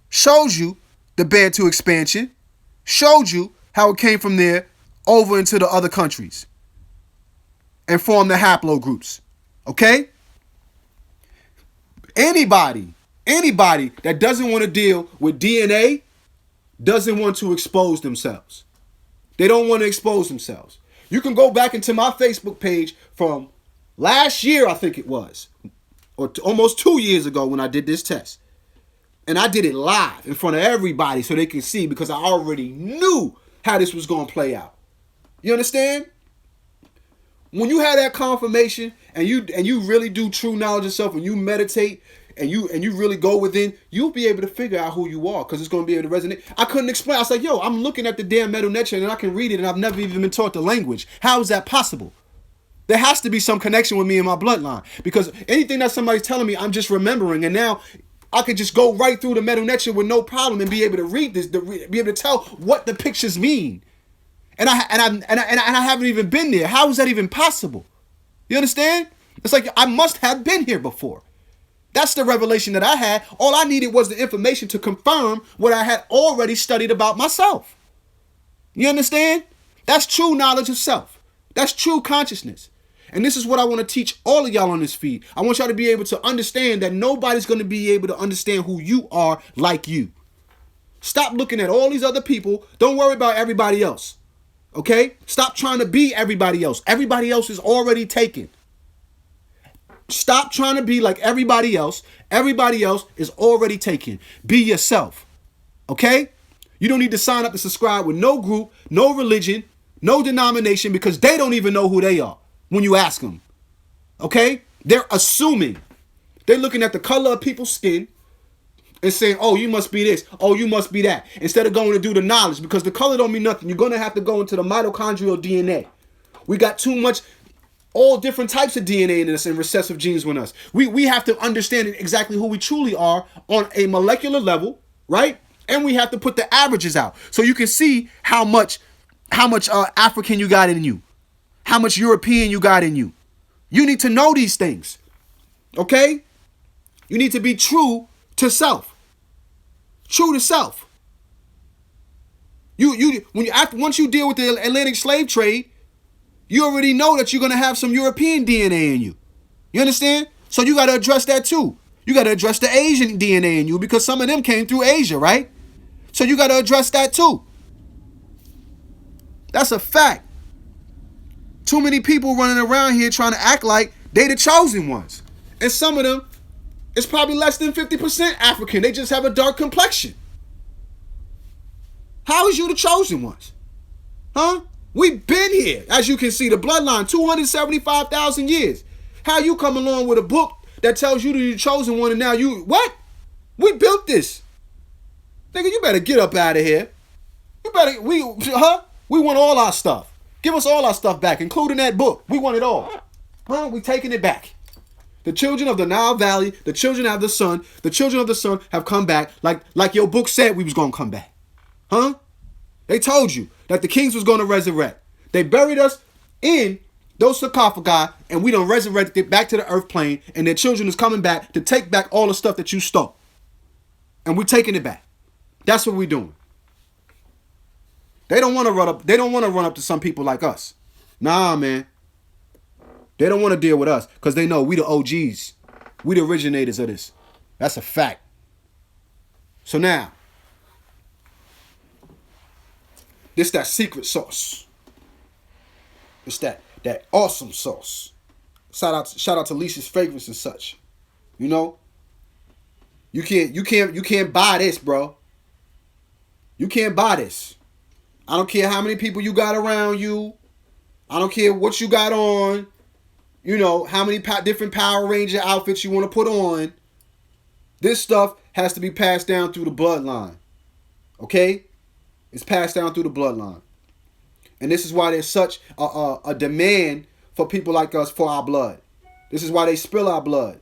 Shows you the Bantu expansion. Showed you how it came from there over into the other countries and formed the haplogroups. Okay? Anybody that doesn't want to deal with DNA doesn't want to expose themselves. They don't want to expose themselves. You can go back into my Facebook page from last year, I think it was, or almost 2 years ago when I did this test. And I did it live in front of everybody so they can see, because I already knew how this was going to play out. You understand? When you have that confirmation and you really do true knowledge of self and you meditate and you really go within, you'll be able to figure out who you are because it's going to be able to resonate. I couldn't explain. I was like, yo, I'm looking at the damn metal nature and I can read it and I've never even been taught the language. How is that possible? There has to be some connection with me and my bloodline because anything that somebody's telling me, I'm just remembering, and now I could just go right through the metal nature with no problem and be able to read this, be able to tell what the pictures mean. And I haven't even been there. How is that even possible? You understand? It's like I must have been here before. That's the revelation that I had. All I needed was the information to confirm what I had already studied about myself. You understand? That's true knowledge of self. That's true consciousness. And this is what I want to teach all of y'all on this feed. I want y'all to be able to understand that nobody's going to be able to understand who you are like you. Stop looking at all these other people. Don't worry about everybody else. Okay? Stop trying to be everybody else. Everybody else is already taken. Stop trying to be like everybody else. Everybody else is already taken. Be yourself. Okay? You don't need to sign up to subscribe with no group, no religion, no denomination because they don't even know who they are when you ask them. Okay? They're assuming. They're looking at the color of people's skin and saying, oh, you must be this. Oh, you must be that. Instead of going to do the knowledge because the color don't mean nothing. You're going to have to go into the mitochondrial DNA. We got too much, all different types of DNA in us and recessive genes in us. We have to understand exactly who we truly are on a molecular level, right? And we have to put the averages out so you can see how much African you got in you, how much European you got in you. You need to know these things, okay? You need to be true to self. True to self. Once you deal with the Atlantic slave trade, you already know that you're gonna have some European DNA in you. You understand? So you gotta address that too. You gotta address the Asian DNA in you because some of them came through Asia, right? So you gotta address that too. That's a fact. Too many people running around here trying to act like they the chosen ones. And some of them, it's probably less than 50% African. They just have a dark complexion. How is you the chosen ones? Huh? We've been here. As you can see, the bloodline, 275,000 years. How you come along with a book that tells you you're the chosen one and now you, what? We built this. Nigga, you better get up out of here. We want all our stuff. Give us all our stuff back, including that book. We want it all. Huh? We taking it back. The children of the Nile Valley, the children of the sun have come back like your book said we was going to come back. Huh? They told you that the kings was going to resurrect. They buried us in those sarcophagi and we done resurrected it back to the earth plane and their children is coming back to take back all the stuff that you stole. And we're taking it back. That's what we're doing. They don't want to run up to some people like us. Nah, man. They don't want to deal with us because they know we the OGs. We the originators of this. That's a fact. So now, this that secret sauce. It's that awesome sauce. Shout out to Lisa's Favorites and such. You know? You can't buy this, bro. You can't buy this. I don't care how many people you got around you. I don't care what you got on. You know, how many different Power Ranger outfits you want to put on. This stuff has to be passed down through the bloodline. Okay? It's passed down through the bloodline. And this is why there's such a demand for people like us for our blood. This is why they spill our blood.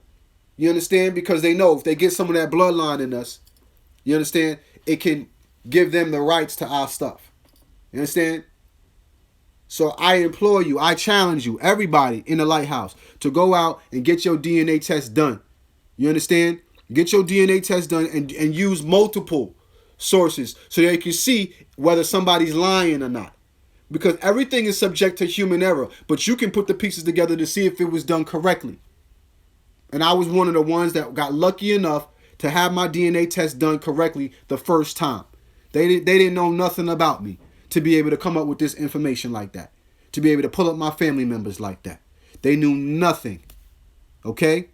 You understand? Because they know if they get some of that bloodline in us, you understand? It can give them the rights to our stuff. You understand? So I implore you, I challenge you, everybody in the lighthouse, to go out and get your DNA test done. You understand? Get your DNA test done and use multiple sources so that you can see whether somebody's lying or not. Because everything is subject to human error, but you can put the pieces together to see if it was done correctly. And I was one of the ones that got lucky enough to have my DNA test done correctly the first time. They didn't know nothing about me to be able to come up with this information like that. To be able to pull up my family members like that. They knew nothing. Okay?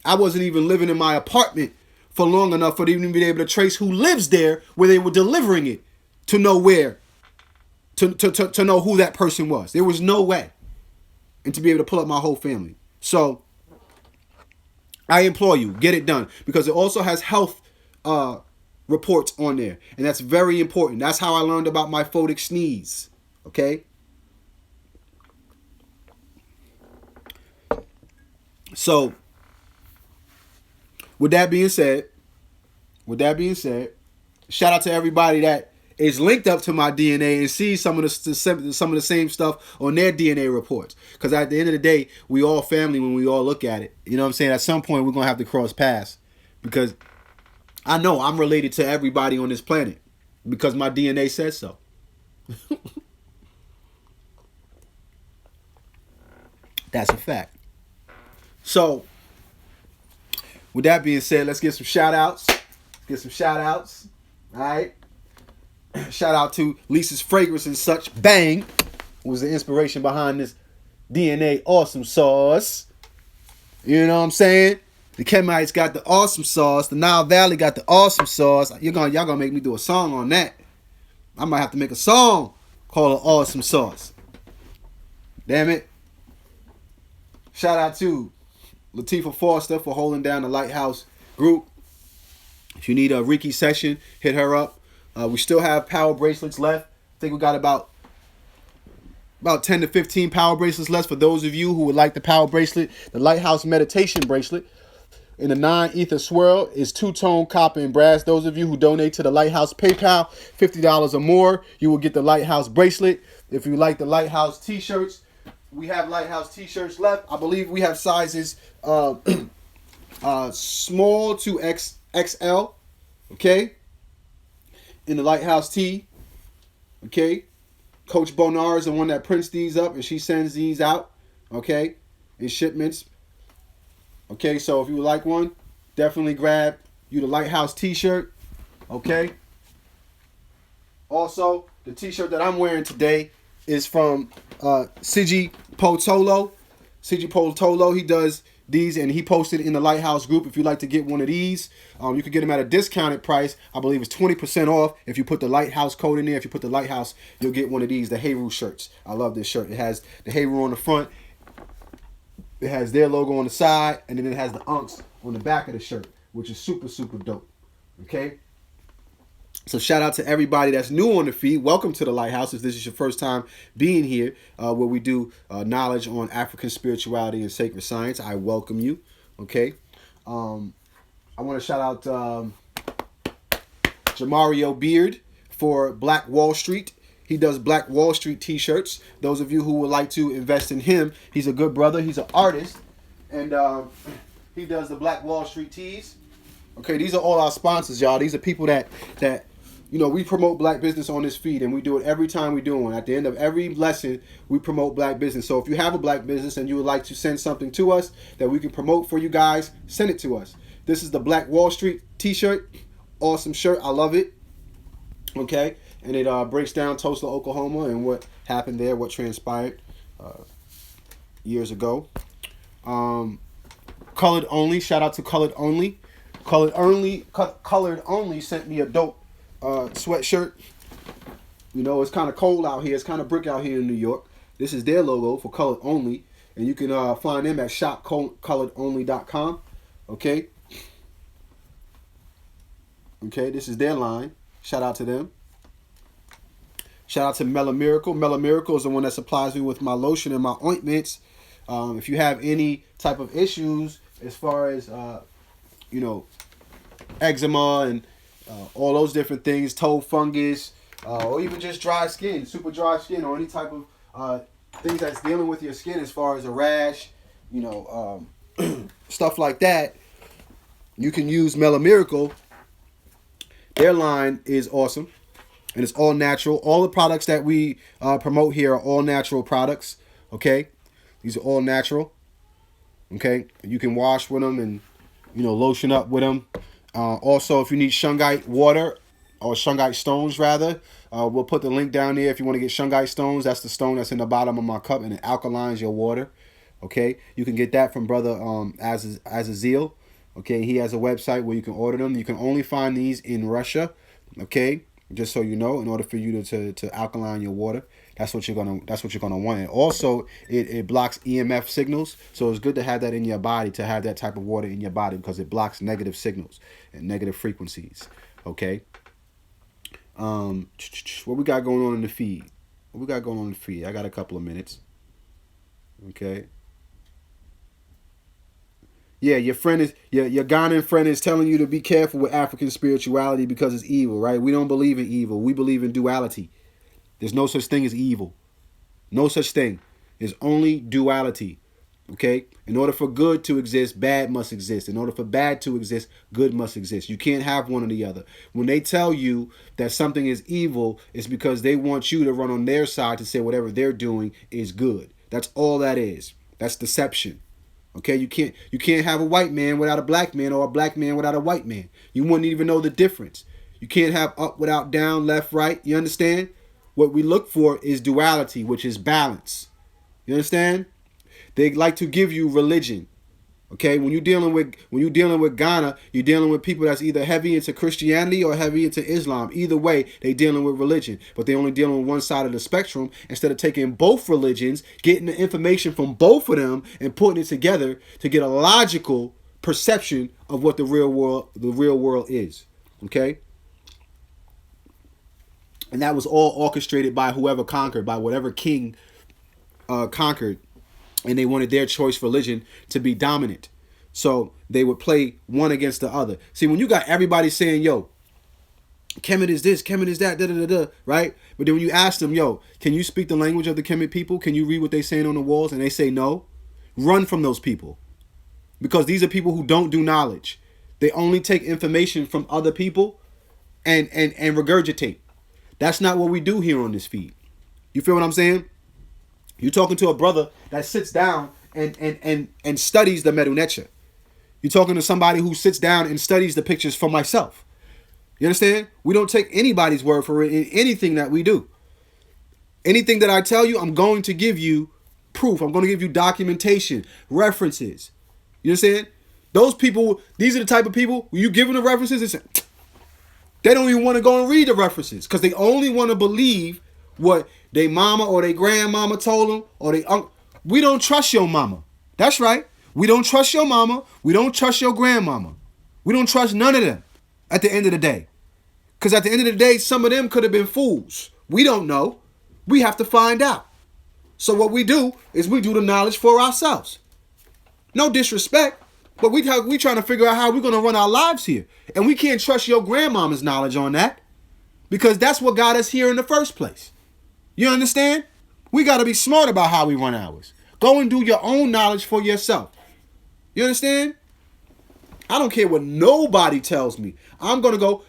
I wasn't even living in my apartment for long enough for them to be able to trace who lives there where they were delivering it to know where. To know who that person was. There was no way. and to be able to pull up my whole family. So I implore you, get it done, because it also has health reports on there, and that's very important. That's how I learned about my photic sneeze. Okay. So with that being said, shout out to everybody that is linked up to my DNA and sees some of the same stuff on their DNA reports. Because at the end of the day, we all family when we all look at it. You know what I'm saying? At some point, we're gonna have to cross paths, because I know I'm related to everybody on this planet because my DNA says so. That's a fact. So, with that being said, let's get some shout outs. All right. Shout out to Lisa's Fragrance and Such. Bang was the inspiration behind this DNA awesome sauce. You know what I'm saying? The Kemites got the awesome sauce. The Nile Valley got the awesome sauce. Y'all gonna make me do a song on that. I might have to make a song called an awesome sauce. Damn it. Shout out to Latifah Foster for holding down the Lighthouse group. If you need a Reiki session, hit her up. We still have power bracelets left. I think we got about 10 to 15 power bracelets left for those of you who would like the power bracelet. The Lighthouse meditation bracelet in the 9 ether swirl is 2-tone copper and brass. Those of you who donate to the Lighthouse PayPal, $50 or more, you will get the Lighthouse bracelet. If you like the Lighthouse t-shirts, we have Lighthouse t-shirts left. I believe we have sizes small to XL. Okay. In the Lighthouse tee. Okay. Coach Bonar is the one that prints these up, and she sends these out. Okay. In shipments. Okay. So if you would like one, definitely grab you the Lighthouse t-shirt. Okay. Also, the t-shirt that I'm wearing today is from Sigi Potolo. Sigi Potolo, he does these, and he posted in the Lighthouse group. If you'd like to get one of these, you can get them at a discounted price. I believe it's 20% off if you put the Lighthouse code in there. If you put the Lighthouse, you'll get one of these, the Heru shirts. I love this shirt. It has the Heru on the front. It has their logo on the side, and then it has the Unks on the back of the shirt, which is super, super dope. Okay? So shout out to everybody that's new on the feed. Welcome to the Lighthouse. If this is your first time being here, where we do knowledge on African spirituality and sacred science, I welcome you. Okay. I want to shout out Jamario Beard for Black Wall Street. He does Black Wall Street t-shirts. Those of you who would like to invest in him, he's a good brother. He's an artist, and he does the Black Wall Street tees. Okay, these are all our sponsors, y'all. These are people that we promote black business on this feed, and we do it every time we do one. At the end of every lesson, we promote black business. So if you have a black business and you would like to send something to us that we can promote for you guys, send it to us. This is the Black Wall Street t-shirt. Awesome shirt. I love it. Okay, and it breaks down Tulsa, Oklahoma, and what happened there, what transpired years ago. Colored Only. Shout out to Colored Only. Colored Only sent me a dope sweatshirt. You know, it's kind of cold out here. It's kind of brick out here in New York. This is their logo for Colored Only, and you can find them at shopcoloredonly.com. Okay. Okay, this is their line. Shout out to them. Shout out to Mela Miracle. Mela Miracle is the one that supplies me with my lotion and my ointments. If you have any type of issues as far as eczema and all those different things, toe fungus, or even just dry skin, super dry skin, or any type of things that's dealing with your skin as far as a rash, stuff like that, you can use Mela Miracle. Their line is awesome, and it's all natural. All the products that we promote here are all natural products, okay? These are all natural, okay? You can wash with them and lotion up with them. Also, if you need shungite water, or shungite stones rather, we'll put the link down there if you want to get shungite stones. That's the stone that's in the bottom of my cup, and it alkalines your water. Okay, you can get that from brother Azazel. Okay, he has a website where you can order them. You can only find these in Russia. Okay, Just so you know, in order for you to alkaline your water, that's what you're gonna want. And also, it blocks EMF signals, so it's good to have that in your body, to have that type of water in your body, because it blocks negative signals and negative frequencies. Okay. What we got going on in the feed? What we got going on in the feed? I got a couple of minutes. Okay. Yeah, your friend is your Ghanaian friend is telling you to be careful with African spirituality because it's evil, right? We don't believe in evil. We believe in duality. There's no such thing as evil. No such thing. There's only duality. Okay? In order for good to exist, bad must exist. In order for bad to exist, good must exist. You can't have one or the other. When they tell you that something is evil, it's because they want you to run on their side to say whatever they're doing is good. That's all that is. That's deception. Okay, you can't have a white man without a black man, or a black man without a white man. You wouldn't even know the difference. You can't have up without down, left, right. You understand? What we look for is duality, which is balance. You understand? They like to give you religion. Okay, when you're dealing with Ghana, you're dealing with people that's either heavy into Christianity or heavy into Islam. Either way, they dealing with religion, but they only dealing with one side of the spectrum, instead of taking both religions, getting the information from both of them and putting it together to get a logical perception of what the real world is. Okay, and that was all orchestrated by whoever conquered, by whatever king conquered. And they wanted their choice religion to be dominant. So they would play one against the other. See, when you got everybody saying, yo, Kemet is this, Kemet is that, da-da-da-da, right? But then when you ask them, yo, can you speak the language of the Kemet people? Can you read what they're saying on the walls? And they say no. Run from those people. Because these are people who don't do knowledge. They only take information from other people and regurgitate. That's not what we do here on this feed. You feel what I'm saying? You're talking to a brother that sits down and studies the Medu Neter. You're talking to somebody who sits down and studies the pictures for myself. You understand? We don't take anybody's word for it in anything that we do. Anything that I tell you, I'm going to give you proof. I'm going to give you documentation, references. You understand? Those people, these are the type of people, when you give them the references, they don't even want to go and read the references because they only want to believe what they mama or they grandmama told them, or they uncle. We don't trust your mama. That's right. We don't trust your mama. We don't trust your grandmama. We don't trust none of them at the end of the day. Because at the end of the day, some of them could have been fools. We don't know. We have to find out. So what we do is we do the knowledge for ourselves. No disrespect, but we trying to figure out how we're going to run our lives here. And we can't trust your grandmama's knowledge on that, because that's what got us here in the first place. You understand? We got to be smart about how we run ours. Go and do your own knowledge for yourself. You understand? I don't care what nobody tells me. I'm going to go.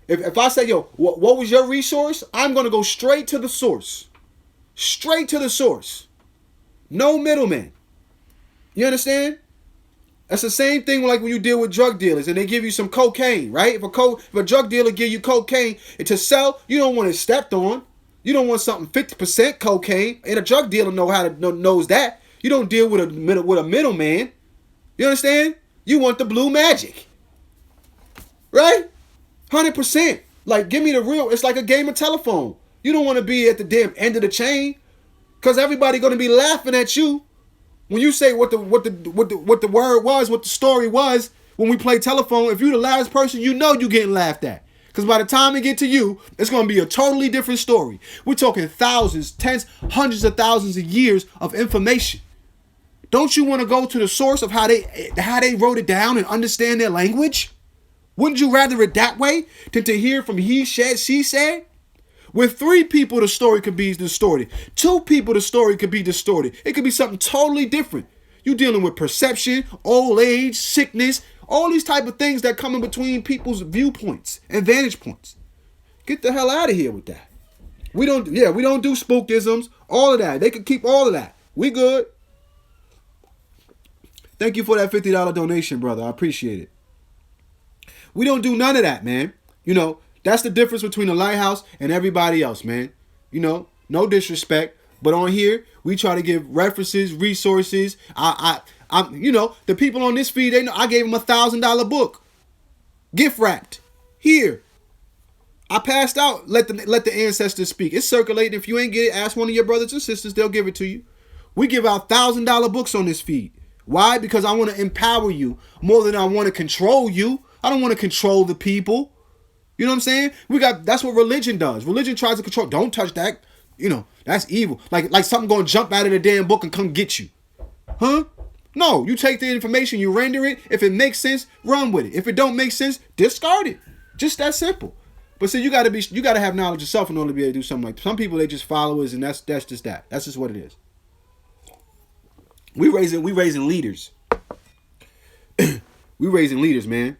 If I say, yo, what was your resource? I'm going to go straight to the source. Straight to the source. No middleman. You understand? That's the same thing like when you deal with drug dealers and they give you some cocaine, right? If a drug dealer give you cocaine to sell, you don't want it stepped on. You don't want something 50% cocaine, and a drug dealer knows that. You don't deal with a middleman. You understand? You want the blue magic, right? 100%. Like, give me the real. It's like a game of telephone. You don't want to be at the damn end of the chain, because everybody gonna be laughing at you when you say what the word was, what the story was when we play telephone. If you're the last person, you know you getting laughed at. Because by the time it get to you, it's going to be a totally different story. We're talking thousands, tens, hundreds of thousands of years of information. Don't you want to go to the source of how they wrote it down and understand their language? Wouldn't you rather it that way than to hear from he said, she said? With 3 people, the story could be distorted. 2 people, the story could be distorted. It could be something totally different. You're dealing with perception, old age, sickness, all these type of things that come in between people's viewpoints and vantage points. Get the hell out of here with that. We don't do spookisms, all of that. They can keep all of that. We good. Thank you for that $50 donation, brother. I appreciate it. We don't do none of that, man. You know, that's the difference between the lighthouse and everybody else, man. You know, no disrespect, but on here, we try to give references, resources. The people on this feed, they know I gave them $1,000 book, gift wrapped. Here, I passed out. Let the ancestors speak. It's circulating. If you ain't get it, ask one of your brothers and sisters. They'll give it to you. We give out $1,000 books on this feed. Why? Because I want to empower you more than I want to control you. I don't want to control the people. You know what I'm saying? That's what religion does. Religion tries to control. Don't touch that. You know, that's evil. Like something going to jump out of the damn book and come get you. Huh? No, you take the information, you render it. If it makes sense, run with it. If it don't make sense, discard it. Just that simple. But see, you gotta have knowledge yourself in order to be able to do something like that. Some people, they just followers, and that's just that. That's just what it is. We raising leaders. We raising leaders, man.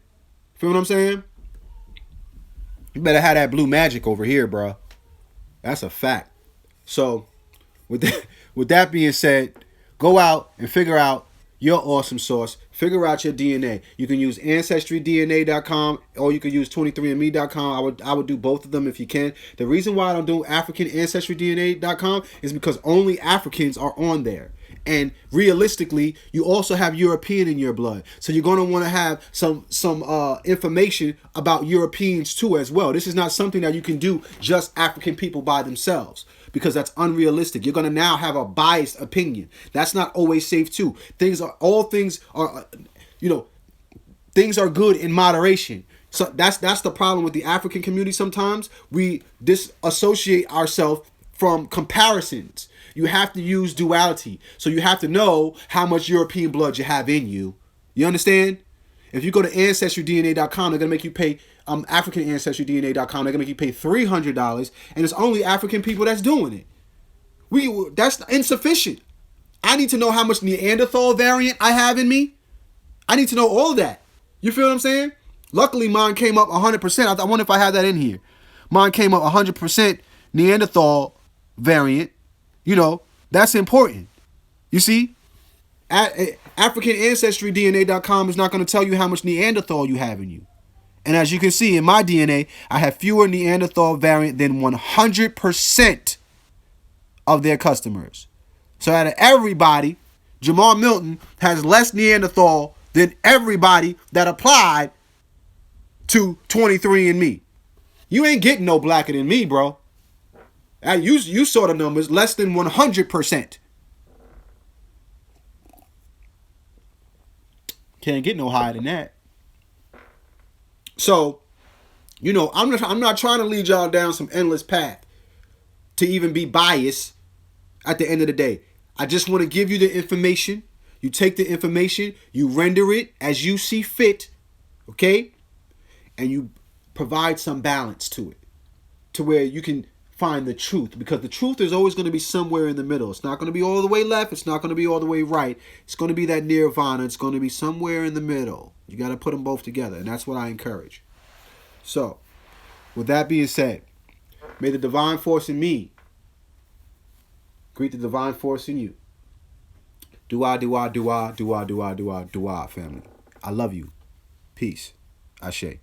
Feel what I'm saying? You better have that blue magic over here, bro. That's a fact. So, with that being said, go out and figure out your awesome source. Figure out your DNA. You can use ancestrydna.com or you can use 23andme.com. I would do both of them if you can. The reason why I don't do africanancestrodna.com is because only Africans are on there. And realistically, you also have European in your blood. So you're going to want to have some information about Europeans too as well. This is not something that you can do just African people by themselves, because that's unrealistic. You're going to now have a biased opinion. That's not always safe too. Things are good in moderation. So that's the problem with the African community. Sometimes we disassociate ourselves from comparisons. You have to use duality. So you have to know how much European blood you have in you. You understand? If you go to ancestrydna.com, they're going to make you pay, africanancestrodna.com, they're going to make you pay $300, and it's only African people that's doing it. That's insufficient. I need to know how much Neanderthal variant I have in me. I need to know all of that. You feel what I'm saying? Luckily, mine came up 100%. I wonder if I have that in here. Mine came up 100% Neanderthal variant. You know, that's important. You see? AfricanAncestryDNA.com is not going to tell you how much Neanderthal you have in you. And as you can see in my DNA, I have fewer Neanderthal variant than 100% of their customers. So out of everybody, Jamaar Milton has less Neanderthal than everybody that applied to 23andMe. You ain't getting no blacker than me, bro. You saw the numbers, less than 100%. Can't get no higher than that. So, you know, I'm not trying to lead y'all down some endless path to even be biased at the end of the day. I just want to give you the information. You take the information, you render it as you see fit, okay? And you provide some balance to it, to where you can find the truth, because the truth is always going to be somewhere in the middle. It's not going to be all the way left. It's not going to be all the way right. It's going to be that nirvana. It's going to be somewhere in the middle. You got to put them both together, and that's what I encourage. So, with that being said, may the divine force in me greet the divine force in you. Dua, dua, dua, dua, dua, dua, dua, family. I love you. Peace. Ashe.